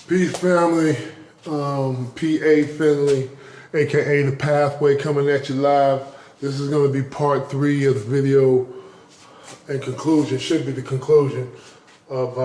Peace, family. PA Finley, aka thePafWay, coming at you live. This is going to be part 3 of the video and conclusion, should be the conclusion of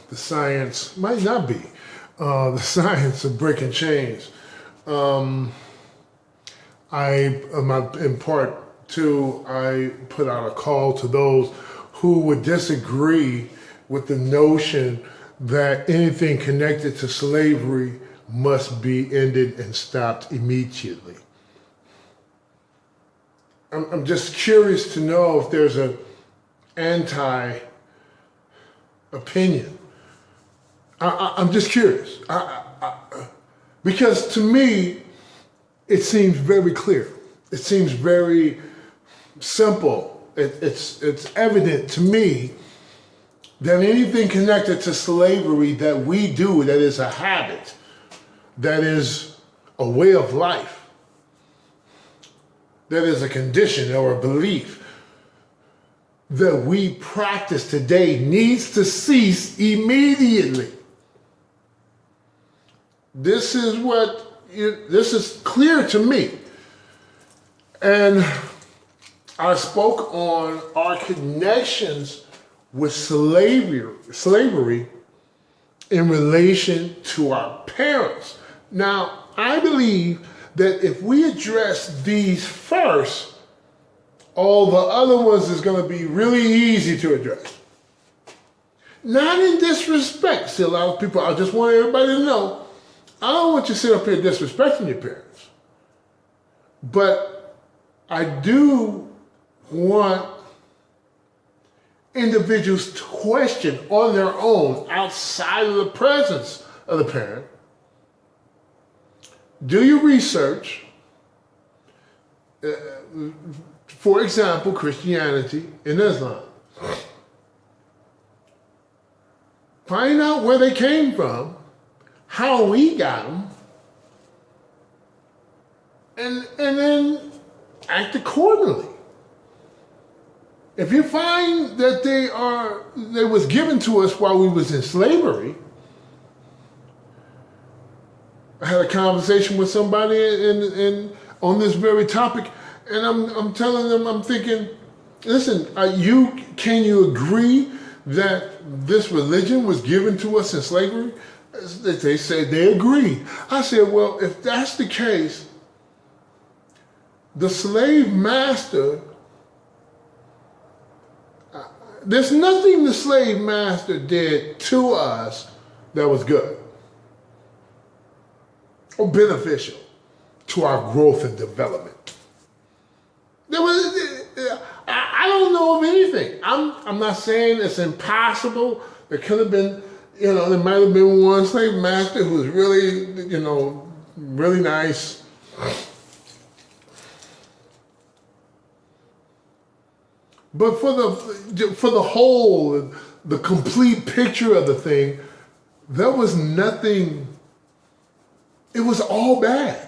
the science, might not be, the science of breaking chains. In part 2, I put out a call to those who would disagree with the notion that anything connected to slavery must be ended and stopped immediately. I'm just curious to know if there's an anti-opinion. I'm just curious. Because to me, it seems very clear. It seems very simple. It's evident to me that anything connected to slavery that we do, that is a habit, that is a way of life, that is a condition or a belief that we practice today, needs to cease immediately. This is clear to me. And I spoke on our connections with slavery in relation to our parents. Now, I believe that if we address these first, all the other ones is going to be really easy to address. Not in disrespect. See, a lot of people, I just want everybody to know, I don't want you to sit up here disrespecting your parents. But I do want individuals to question on their own, outside of the presence of the parent. Do your research. For example, Christianity and Islam. Find out where they came from, how we got them, and then act accordingly. If you find that they was given to us while we was in slavery, I had a conversation with somebody on this very topic, and I'm telling them, I'm thinking, listen, can you agree that this religion was given to us in slavery? They said they agree. I said, well, if that's the case, the slave master, there's nothing the slave master did to us that was good or beneficial to our growth and development. I don't know of anything. I'm not saying it's impossible. There could have been, there might have been one slave master who was really, really nice. But for the whole, the complete picture of the thing, there was nothing. It was all bad.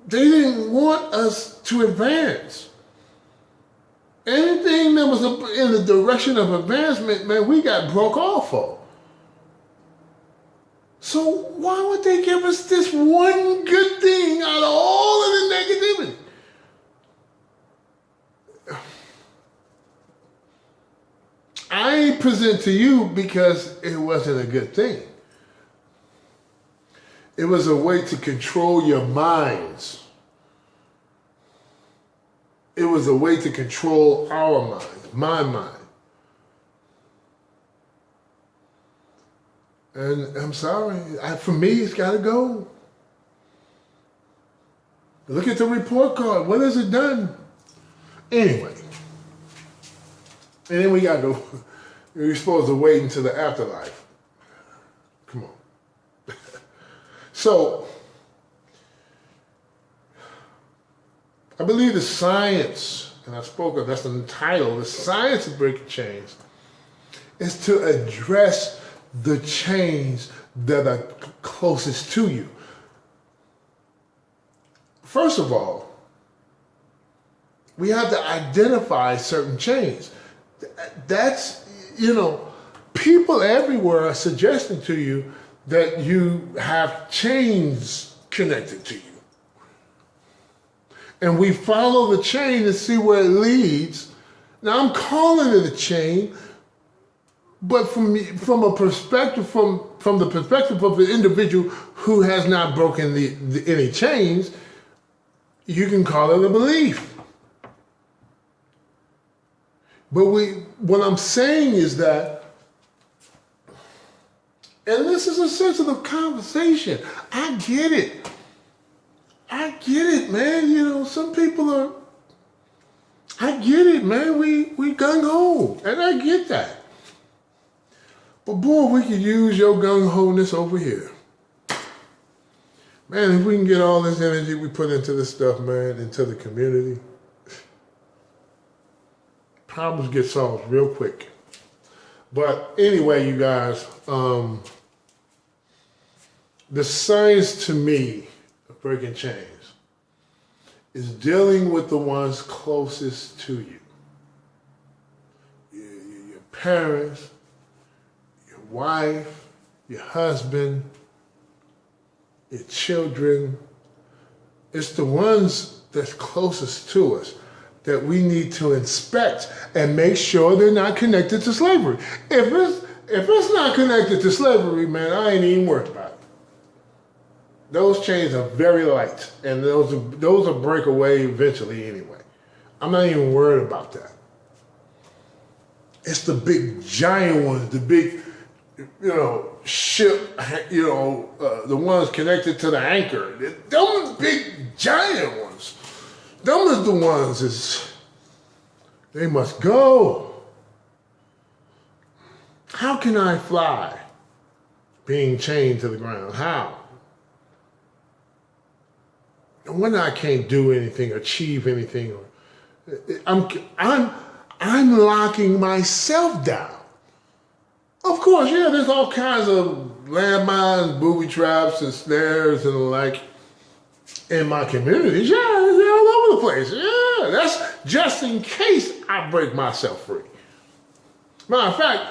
They didn't want us to advance. Anything that was in the direction of advancement, man, we got broke off of. So why would they give us this one good thing out of all of the negativity? I present to you because it wasn't a good thing. It was a way to control your minds. It was a way to control our mind, my mind. And I'm sorry, for me, it's got to go. Look at the report card. What has it done? Anyway. And then we got to go. You're supposed to wait until the afterlife. Come on. So, I believe the science, and I spoke of, that's the title, the science of breaking chains, is to address the chains that are closest to you. First of all, we have to identify certain chains. That's, people everywhere are suggesting to you that you have chains connected to you. And we follow the chain to see where it leads. Now I'm calling it a chain, but from the perspective of the individual who has not broken any chains, you can call it a belief. But what I'm saying is that, and this is a sensitive conversation. I get it. I get it, man. You know, some people are, I get it, man. We gung-ho, and I get that. But boy, we could use your gung-ho-ness over here. Man, if we can get all this energy we put into this stuff, man, into the community, problems get solved real quick. But anyway, you guys, the science to me of breaking chains is dealing with the ones closest to you. Your parents, your wife, your husband, your children. It's the ones that's closest to us that we need to inspect and make sure they're not connected to slavery. If it's not connected to slavery, man, I ain't even worried about it. Those chains are very light, and those will break away eventually anyway. I'm not even worried about that. It's the big giant ones, the big, ship, the ones connected to the anchor. Them big giant ones. Them are the ones they must go. How can I fly being chained to the ground? How? And when I can't do anything, achieve anything, I'm locking myself down. Of course, yeah, there's all kinds of landmines, booby traps, and snares and the like in my communities. Yeah, they're all over the place. Yeah, that's just in case I break myself free. Matter of fact,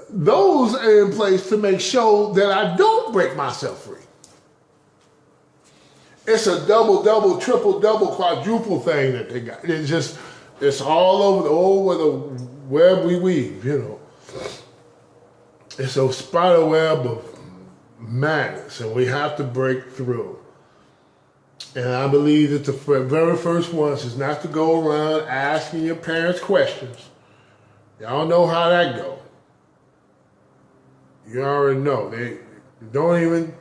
those are in place to make sure that I don't break myself free. It's a double, triple, double, quadruple thing that they got. It's all over the web we weave, It's a spider web of madness, and we have to break through. And I believe that the very first one is not to go around asking your parents questions. Y'all know how that go. You already know. They don't even,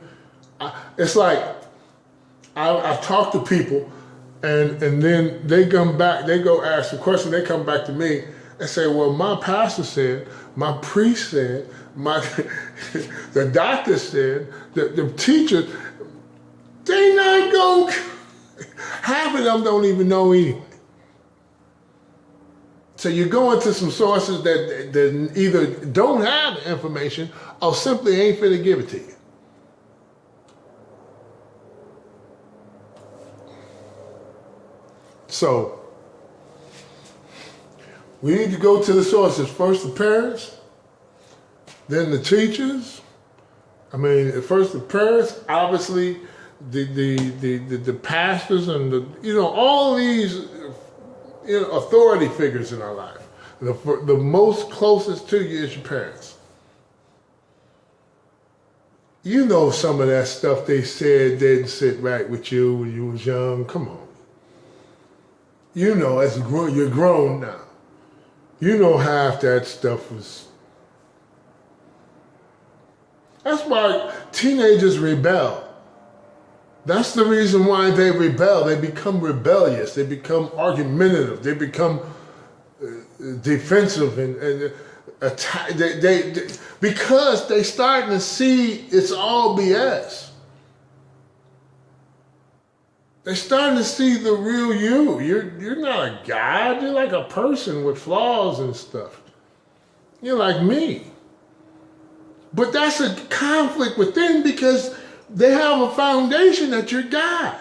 it's like, I've talked to people, and then they come back, they go ask the question, they come back to me and say, well, my pastor said, my priest said, the doctor said, the teacher, they not going, half of them don't even know anyway. So you go into some sources that either don't have the information or simply ain't fit to give it to you. So we need to go to the sources. First the parents, then the teachers. First the parents, obviously the pastors and all these authority figures in our life. The most closest to you is your parents. You know some of that stuff they said didn't sit right with you when you was young. Come on. As you're grown now. Half that stuff was. That's why teenagers rebel. That's the reason why they rebel. They become rebellious. They become argumentative. They become defensive and attack. Because they starting to see it's all BS. They're starting to see the real you. You're not a god. You're like a person with flaws and stuff. You're like me. But that's a conflict within because they have a foundation that you're God.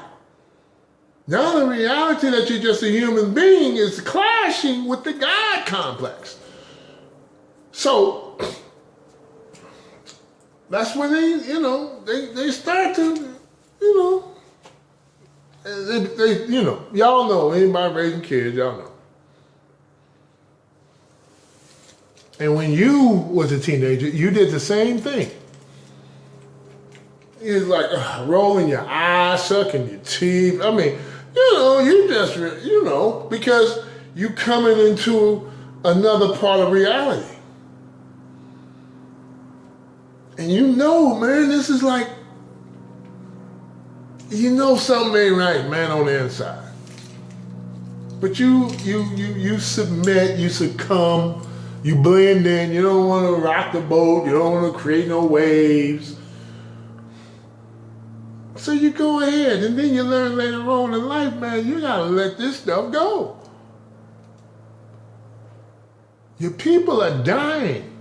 Now the reality that you're just a human being is clashing with the God complex. So that's when they start to, y'all know, anybody raising kids, y'all know. And when you was a teenager, you did the same thing. It's like rolling your eyes, sucking your teeth. I mean, you just, because you coming into another part of reality. And man, this is like, something ain't right, man, on the inside. But you submit, you succumb, you blend in, you don't want to rock the boat, you don't want to create no waves. So you go ahead, and then you learn later on in life, man, you gotta let this stuff go. Your people are dying.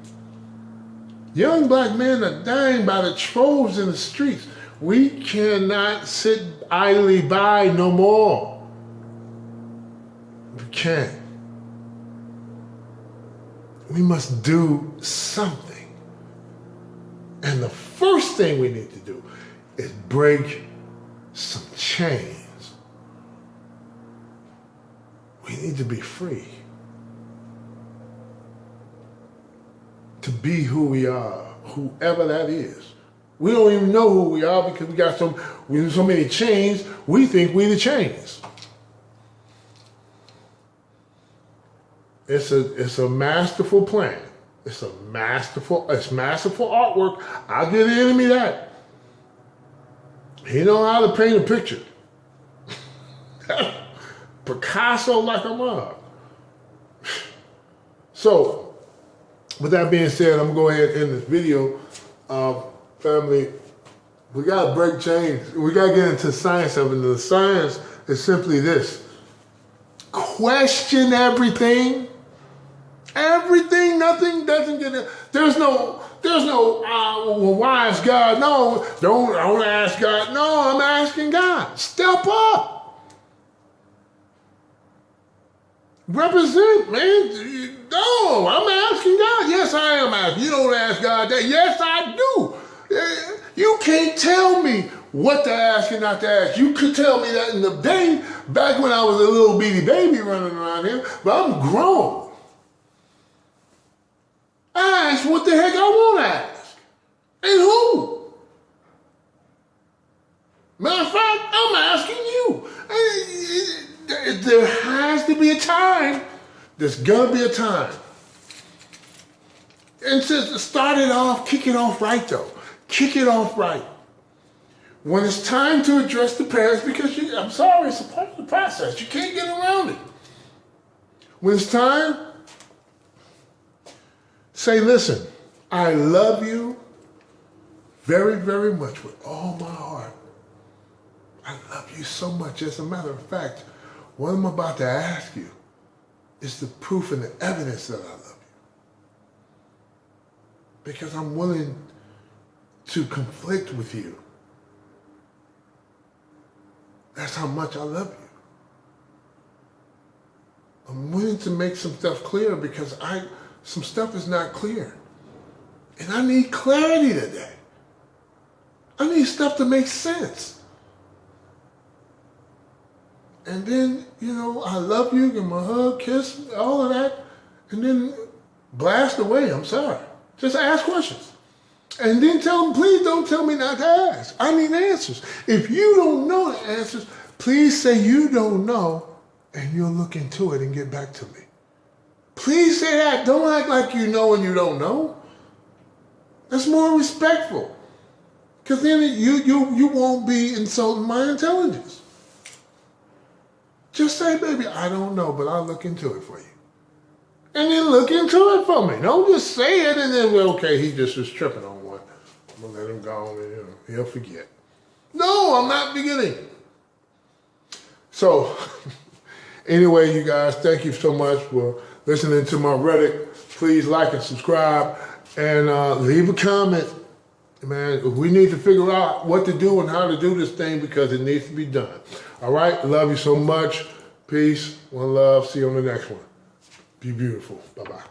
Young black men are dying by the troves in the streets. We cannot sit idly by no more. We can't. We must do something. And the first thing we need to do is break some chains. We need to be free. To be who we are, whoever that is. We don't even know who we are because we got so many chains, we think we the chains. It's a masterful plan. It's masterful artwork. I'll give the enemy that. He know how to paint a picture. Picasso like a mug. So, with that being said, I'm gonna go ahead and end this video. Family, we gotta break chains. We gotta get into science of it. And the science is simply this. Question everything. Everything, nothing doesn't get it. There's no, why is God? No, don't ask God. No, I'm asking God. Step up. Represent, man. No, I'm asking God. Yes, I am asking. You don't ask God that. Yes, I do. You can't tell me what to ask and not to ask. You could tell me that in the day, back when I was a little bitty baby running around here, but I'm grown. I ask what the heck I want to ask. And who? Matter of fact, I'm asking you. There has to be a time. There's gonna be a time. And to start it off, kick it off right though. Kick it off right. When it's time to address the parents, because I'm sorry, it's a part of the process. You can't get around it. When it's time, say, listen, I love you very, very much with all my heart. I love you so much. As a matter of fact, what I'm about to ask you is the proof and the evidence that I love you. Because I'm willing to conflict with you. That's how much I love you. I'm willing to make some stuff clear because some stuff is not clear. And I need clarity today. I need stuff to make sense. And then, I love you, give me a hug, kiss, all of that, and then blast away, I'm sorry. Just ask questions. And then tell them, please don't tell me not to ask. I need answers. If you don't know the answers, please say you don't know, and you'll look into it and get back to me. Please say that. Don't act like you know and you don't know. That's more respectful. Because then you won't be insulting my intelligence. Just say, baby, I don't know, but I'll look into it for you. And then look into it for me. Don't just say it and then, okay, he just was tripping on one. I'm going to let him go and he'll forget. No, I'm not forgetting. So, anyway, you guys, thank you so much for listening to my Reddit. Please like and subscribe and leave a comment. Man, we need to figure out what to do and how to do this thing because it needs to be done. All right? Love you so much. Peace. One love. See you on the next one. Be beautiful. Bye-bye.